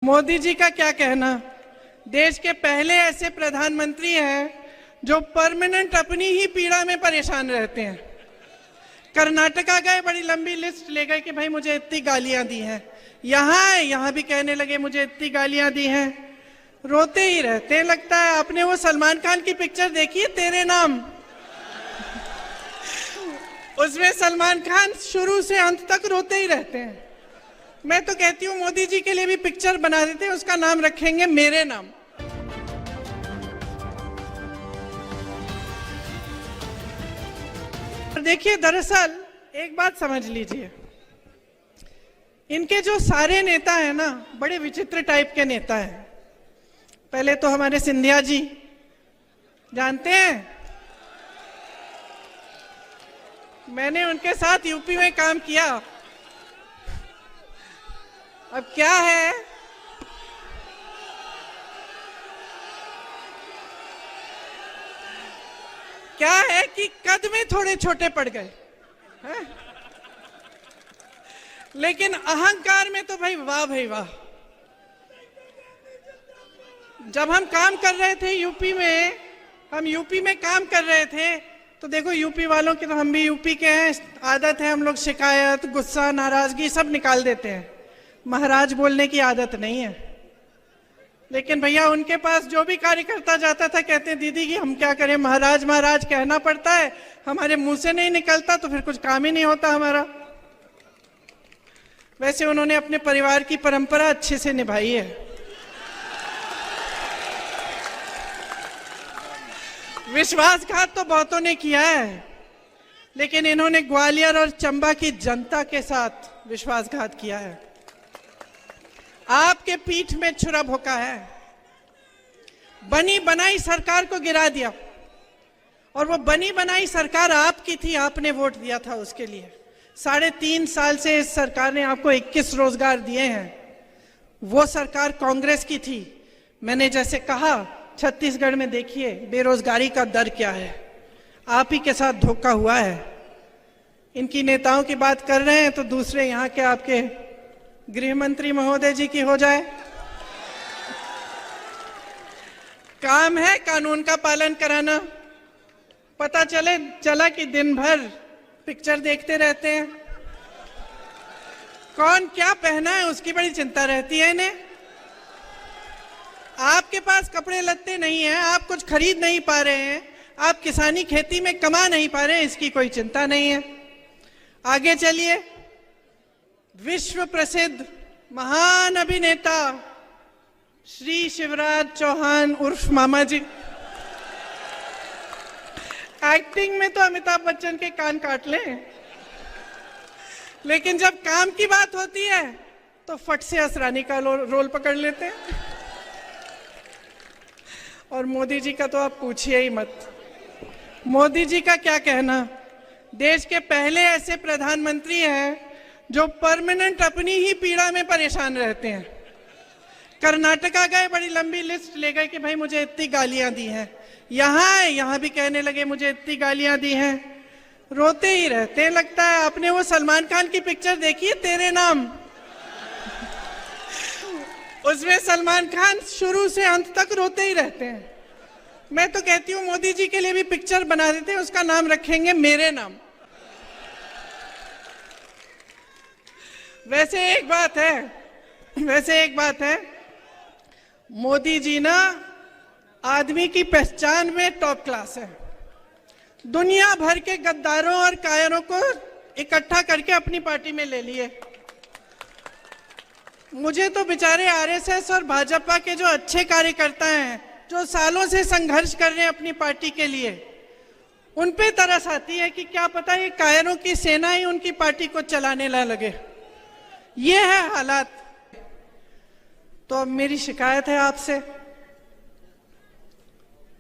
मोदी जी का क्या कहना। देश के पहले ऐसे प्रधानमंत्री हैं जो परमानेंट अपनी ही पीड़ा में परेशान रहते हैं। कर्नाटका गए, बड़ी लंबी लिस्ट ले गए कि भाई मुझे इतनी गालियां दी हैं। यहाँ भी कहने लगे मुझे इतनी गालियां दी हैं। रोते ही रहते हैं। लगता है आपने वो सलमान खान की पिक्चर देखी है तेरे नाम, उसमें सलमान खान शुरू से अंत तक रोते ही रहते हैं। मैं तो कहती हूँ मोदी जी के लिए भी पिक्चर बना देते हैं, उसका नाम रखेंगे मेरे नाम। देखिए, दरअसल एक बात समझ लीजिए, इनके जो सारे नेता हैं ना, बड़े विचित्र टाइप के नेता हैं। पहले तो हमारे सिंधिया जी, जानते हैं, मैंने उनके साथ यूपी में काम किया। अब क्या है कि कद में थोड़े छोटे पड़ गए हैं? लेकिन अहंकार में तो भाई वाह। जब हम काम कर रहे थे यूपी में काम कर रहे थे, तो देखो यूपी वालों की, तो हम भी यूपी के हैं, आदत है हम लोग शिकायत, गुस्सा, नाराजगी सब निकाल देते हैं। महाराज बोलने की आदत नहीं है। लेकिन भैया उनके पास जो भी कार्यकर्ता जाता था, कहते हैं दीदी कि हम क्या करें, महाराज महाराज कहना पड़ता है, हमारे मुंह से नहीं निकलता तो फिर कुछ काम ही नहीं होता हमारा। वैसे उन्होंने अपने परिवार की परंपरा अच्छे से निभाई है। विश्वासघात तो बहुतों ने किया है, लेकिन इन्होंने ग्वालियर और चंबा की जनता के साथ विश्वासघात किया है। आपके पीठ में छुरा भोंका है, बनी बनाई सरकार को गिरा दिया। और वो बनी बनाई सरकार आपकी थी, आपने वोट दिया था उसके लिए। 3.5 साल से इस सरकार ने आपको 21 रोजगार दिए हैं। वो सरकार कांग्रेस की थी। मैंने जैसे कहा, छत्तीसगढ़ में देखिए बेरोजगारी का दर क्या है। आप ही के साथ धोखा हुआ है। इनकी नेताओं की बात कर रहे हैं तो दूसरे यहाँ के आपके गृह मंत्री महोदय जी की हो जाए। काम है कानून का पालन कराना। पता चला कि दिन भर पिक्चर देखते रहते हैं। कौन क्या पहना है उसकी बड़ी चिंता रहती है इन्हें। आपके पास कपड़े लत्ते नहीं हैं, आप कुछ खरीद नहीं पा रहे हैं, आप किसानी खेती में कमा नहीं पा रहे हैं, इसकी कोई चिंता नहीं है। आगे चलिए, विश्व प्रसिद्ध महान अभिनेता श्री शिवराज चौहान उर्फ मामा जी, एक्टिंग में तो अमिताभ बच्चन के कान काट लें, लेकिन जब काम की बात होती है तो फट से असरानी का रोल पकड़ लेते हैं। और मोदी जी का तो आप पूछिए ही मत। मोदी जी का क्या कहना। देश के पहले ऐसे प्रधानमंत्री हैं जो परमानेंट अपनी ही पीड़ा में परेशान रहते हैं। कर्नाटका गए, बड़ी लंबी लिस्ट ले गए कि भाई मुझे इतनी गालियां दी हैं। यहाँ भी कहने लगे मुझे इतनी गालियां दी हैं। रोते ही रहते हैं। लगता है आपने वो सलमान खान की पिक्चर देखी है तेरे नाम, उसमें सलमान खान शुरू से अंत तक रोते ही रहते हैं। मैं तो कहती हूँ मोदी जी के लिए भी पिक्चर बना देते हैं, उसका नाम रखेंगे मेरे नाम। वैसे एक बात है, मोदी जी ना आदमी की पहचान में टॉप क्लास है। दुनिया भर के गद्दारों और कायरों को इकट्ठा करके अपनी पार्टी में ले लिए। मुझे तो बेचारे आरएसएस और भाजपा के जो अच्छे कार्यकर्ता हैं, जो सालों से संघर्ष कर रहे हैं अपनी पार्टी के लिए, उन पे तरस आती है कि क्या पता ये कायरों की सेना ही उनकी पार्टी को चलाने ना लगे। ये है हालात। तो अब मेरी शिकायत है आपसे,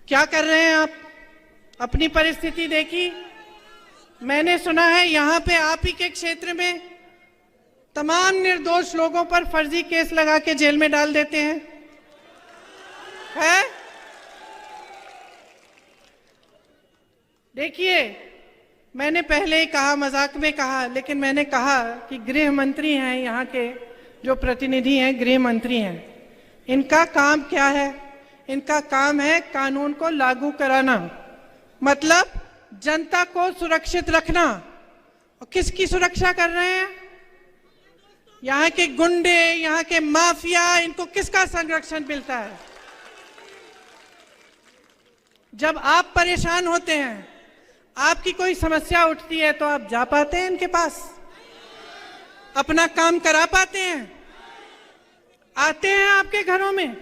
क्या कर रहे हैं आप? अपनी परिस्थिति देखी। मैंने सुना है यहाँ पे आप ही के क्षेत्र में तमाम निर्दोष लोगों पर फर्जी केस लगा के जेल में डाल देते हैं। देखिए, मैंने पहले ही कहा, मजाक में कहा, लेकिन मैंने कहा कि गृह मंत्री हैं, यहाँ के जो प्रतिनिधि हैं गृह मंत्री हैं, इनका काम क्या है? इनका काम है कानून को लागू कराना, मतलब जनता को सुरक्षित रखना। और किसकी सुरक्षा कर रहे हैं? यहाँ के गुंडे, यहाँ के माफिया, इनको किसका संरक्षण मिलता है? जब आप परेशान होते हैं, आपकी कोई समस्या उठती है, तो आप जा पाते हैं इनके पास? अपना काम करा पाते हैं? आते हैं आपके घरों में?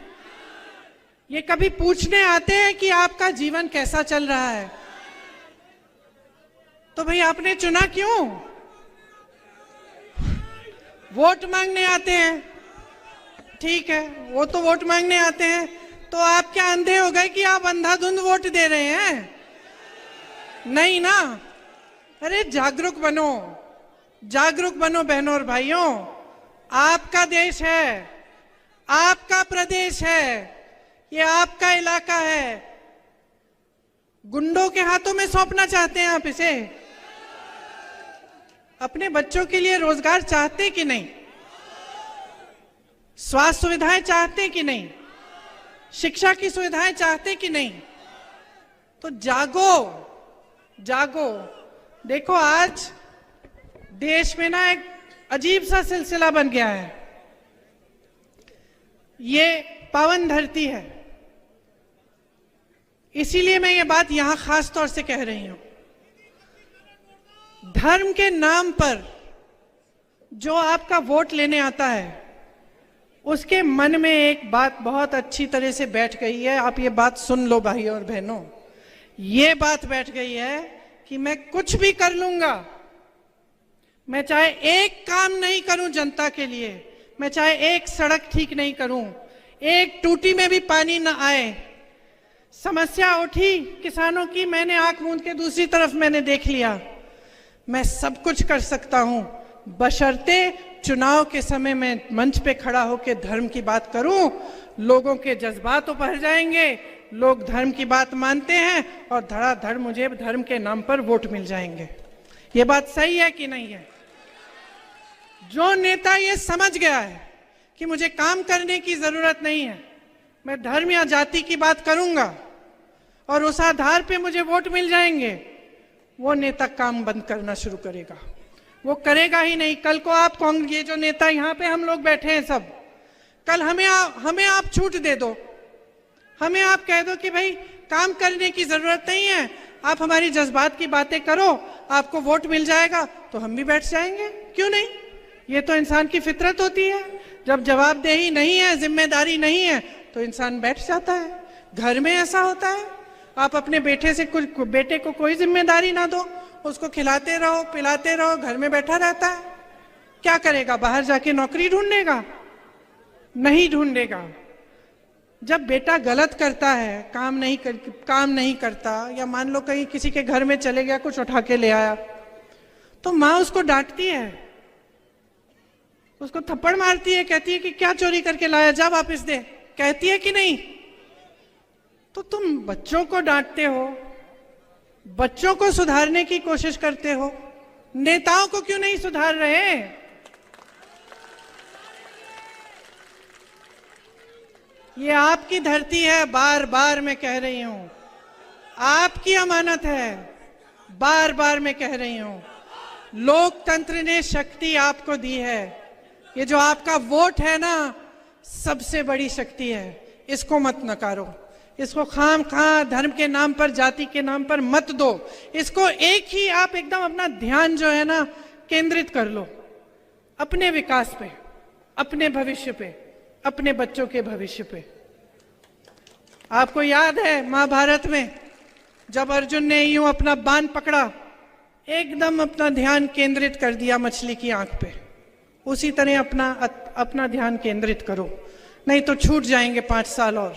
ये कभी पूछने आते हैं कि आपका जीवन कैसा चल रहा है? तो भाई आपने चुना क्यों? वोट मांगने आते हैं, ठीक है, वो तो वोट मांगने आते हैं, तो आप क्या अंधे हो गए कि आप अंधाधुंध वोट दे रहे हैं? नहीं ना। अरे जागरूक बनो, जागरूक बनो बहनों और भाइयों। आपका देश है, आपका प्रदेश है, ये आपका इलाका है। गुंडों के हाथों में सौंपना चाहते हैं आप इसे? अपने बच्चों के लिए रोजगार चाहते कि नहीं? स्वास्थ्य सुविधाएं चाहते कि नहीं? शिक्षा की सुविधाएं चाहते कि नहीं? तो जागो, जागो। देखो आज देश में ना एक अजीब सा सिलसिला बन गया है। ये पावन धरती है, इसीलिए मैं ये बात यहां खास तौर से कह रही हूं। धर्म के नाम पर जो आपका वोट लेने आता है, उसके मन में एक बात बहुत अच्छी तरह से बैठ गई है। आप ये बात सुन लो भाइयों और बहनों, ये बात बैठ गई है कि मैं कुछ भी कर लूंगा। मैं चाहे एक काम नहीं करूं जनता के लिए, मैं चाहे एक सड़क ठीक नहीं करूं, एक टूटी में भी पानी न आए, समस्या उठी किसानों की, मैंने आंख मूंद के दूसरी तरफ मैंने देख लिया, मैं सब कुछ कर सकता हूं, बशर्ते चुनाव के समय में मंच पे खड़ा होकर धर्म की बात करूं। लोगों के जज्बात उभर जाएंगे, लोग धर्म की बात मानते हैं और धड़ाधड़ मुझे धर्म के नाम पर वोट मिल जाएंगे। ये बात सही है कि नहीं है? जो नेता ये समझ गया है कि मुझे काम करने की जरूरत नहीं है, मैं धर्म या जाति की बात करूंगा और उस आधार पे मुझे वोट मिल जाएंगे, वो नेता काम बंद करना शुरू करेगा। वो करेगा ही नहीं। कल को आप ये जो नेता यहाँ पे हम लोग बैठे हैं सब, कल हमें आप छूट दे दो, हमें आप कह दो कि भाई काम करने की जरूरत नहीं है, आप हमारी जज्बात की बातें करो, आपको वोट मिल जाएगा, तो हम भी बैठ जाएंगे। क्यों नहीं? ये तो इंसान की फितरत होती है। जब जवाबदेही नहीं है, जिम्मेदारी नहीं है, तो इंसान बैठ जाता है। घर में ऐसा होता है, आप अपने बेटे को कोई जिम्मेदारी ना दो, उसको खिलाते रहो, पिलाते रहो, घर में बैठा रहता है। क्या करेगा? बाहर जाके नौकरी ढूंढेगा? नहीं ढूंढेगा। जब बेटा गलत करता है, काम नहीं करता, या मान लो कहीं किसी के घर में चले गया, कुछ उठा के ले आया, तो माँ उसको डांटती है, उसको थप्पड़ मारती है, कहती है कि क्या चोरी करके लाया, जा वापस दे, कहती है कि नहीं? तो तुम बच्चों को डांटते हो, बच्चों को सुधारने की कोशिश करते हो, नेताओं को क्यों नहीं सुधार रहे? ये आपकी धरती है, बार बार मैं कह रही हूं, आपकी अमानत है, बार बार मैं कह रही हूं। लोकतंत्र ने शक्ति आपको दी है, ये जो आपका वोट है ना, सबसे बड़ी शक्ति है। इसको मत नकारो, इसको खाम-खा धर्म के नाम पर, जाति के नाम पर मत दो। इसको एक ही आप एकदम अपना ध्यान जो है ना केंद्रित कर लो अपने विकास पे, अपने भविष्य पे, अपने बच्चों के भविष्य पे। आपको याद है महाभारत में जब अर्जुन ने यूं अपना बाण पकड़ा, एकदम अपना ध्यान केंद्रित कर दिया मछली की आंख पे, उसी तरह अपना ध्यान केंद्रित करो, नहीं तो छूट जाएंगे 5 साल और।